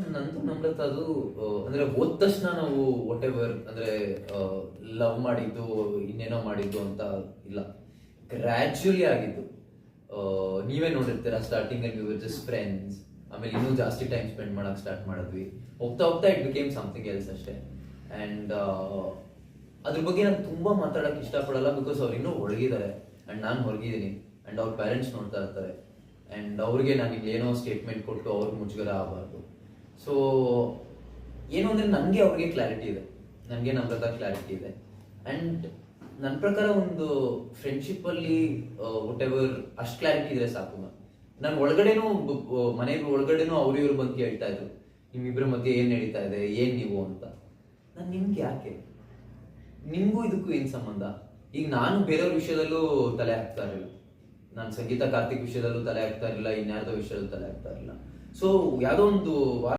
ನಂದು ನಮ್ರತ ಅದು ಅಂದ್ರೆ ಹೋದ ತಕ್ಷಣ ನಾವು ವಾಟ್ ಎವರ್ ಅಂದ್ರೆ ಲವ್ ಮಾಡಿದ್ದು ಇನ್ನೇನೋ ಮಾಡಿದ್ದು ಅಂತ ಇಲ್ಲ, ಗ್ರ್ಯಾಜುಯಲಿ ಆಗಿದ್ದು. ನೀವೇ ನೋಡಿರ್ತೀರ, ಸ್ಟಾರ್ಟಿಂಗ್ ಅಲ್ಲಿ ವಿ ಜಸ್ಟ್ ಫ್ರೆಂಡ್ಸ್, ಆಮೇಲೆ ಇನ್ನೂ ಜಾಸ್ತಿ ಟೈಮ್ ಸ್ಪೆಂಡ್ ಮಾಡಕ್ ಸ್ಟಾರ್ಟ್ ಮಾಡಿದ್ವಿ. ಹೋಗ್ತಾ ಹೋಗ್ತಾ ಇಟ್ ಬಿಕೇಮ್ ಸಮಥಿಂಗ್ ಎಲ್ಸ್ ಅಷ್ಟೇ. ಅಂಡ್ ಅದ್ರ ಬಗ್ಗೆ ನಾನು ತುಂಬಾ ಮಾತಾಡಕ್ ಇಷ್ಟಪಡಲ್ಲ, ಬಿಕಾಸ್ ಅವ್ರು ಇನ್ನೂ ಒಳಗಿದ್ದಾರೆ ಅಂಡ್ ನಾನು ಹೊರಗಿದ್ದೀನಿ. ಅಂಡ್ ಅವ್ರ ಪೇರೆಂಟ್ಸ್ ನೋಡ್ತಾ ಇರ್ತಾರೆ ಅಂಡ್ ಅವ್ರಿಗೆ ನಾನು ಏನೋ ಸ್ಟೇಟ್ಮೆಂಟ್ ಕೊಟ್ಟು ಅವ್ರಿಗೆ ಮುಜುಗರ ಆಗಬಾರ್ದು. ಸೊ ಏನು ಅಂದರೆ ನನಗೆ ಅವ್ರಿಗೆ ಕ್ಲಾರಿಟಿ ಇದೆ, ನನಗೆ ನಮ್ಮ ಪ್ರಕಾರ ಕ್ಲಾರಿಟಿ ಇದೆ. ಆ್ಯಂಡ್ ನನ್ನ ಪ್ರಕಾರ ಒಂದು ಫ್ರೆಂಡ್ಶಿಪ್ಪಲ್ಲಿ ವಾಟ್ ಎವರ್ ಅಷ್ಟು ಕ್ಲಾರಿಟಿ ಇದ್ರೆ ಸಾಕು. ನಾನು ಒಳಗಡೆನೂ ಮನೆಗೆ ಒಳಗಡೆನೂ ಅವ್ರು ಇವ್ರು ಬಂದು ಕೇಳ್ತಾ ಇದ್ರು, ನಿಮ್ಮಿಬ್ಬರ ಮಧ್ಯೆ ಏನು ನಡೀತಾ ಇದೆ, ಏನು ನೀವು ಅಂತ. ನಾನು ನಿಮ್ಗೆ ಯಾಕೆ, ನಿಮಗೂ ಇದಕ್ಕೂ ಏನು ಸಂಬಂಧ? ಈಗ ನಾನು ಬೇರೆಯವ್ರ ವಿಷಯದಲ್ಲೂ ತಲೆ ಹಾಕ್ತಾ ಇರಲಿಲ್ಲ, ನಾನು ಸಂಗೀತ ಕಾರ್ತಿಕ್ ವಿಷಯದಲ್ಲೂ ತಲೆ ಹಾಕ್ತಾ ಇರಲಿಲ್ಲ, ಇನ್ಯಾವುದೋ ವಿಷಯದಲ್ಲೂ ತಲೆ ಹಾಕ್ತಾ ಇರಲಿಲ್ಲ. ಸೊ ಯಾವುದೋ ಒಂದು